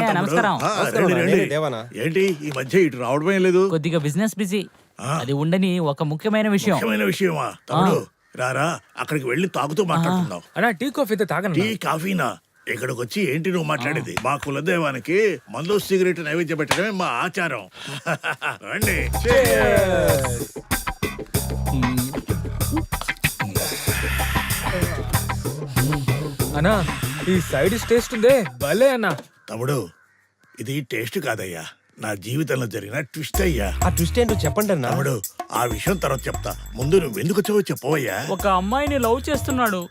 అన్నయ్య నమస్కారం. రండి, రండి. దేవనా ఏంటి ఈ మధ్య ఇటు రావడమే లేదు? కొద్దిగా బిజినెస్ బిజీ. ఆ. అది ఉండని ఒక ముఖ్యమైన విషయం. ముఖ్యమైన విషయమా తమ్ముడు? రారా, అక్కడికి వెళ్ళి తాగుతూ మాట్లాడుకుందాం. అన్నా టీ కాఫీ అయితే తాగండి. టీ కాఫీనా? ఇక్కడికి వచ్చి ఏంటి నువ్వు మాట్లాడేది? మా కులదైవానికి మందు సిగరెట్ నైవేద్యం పెట్టడమే మా ఆచారం. రండి. అన్నా ఈ సైడ్ టేస్ట్ ఉందే భలే అన్నా. తమ్ముడు, ఇది టేస్ట్ కాదయ్యా, నా జీవితంలో జరిగిన ట్విస్ట్ అయ్యా. ఆ ట్విస్ట్ ఏంటో చెప్పండి అన్న. తమ్ముడు, ఆ విషయం తర్వాత చెప్తా. ముందు నువ్వు ఎందుకు వచ్చావో చెప్పవయ్యా. ఒక అమ్మాయిని లవ్ చేస్తున్నాడు.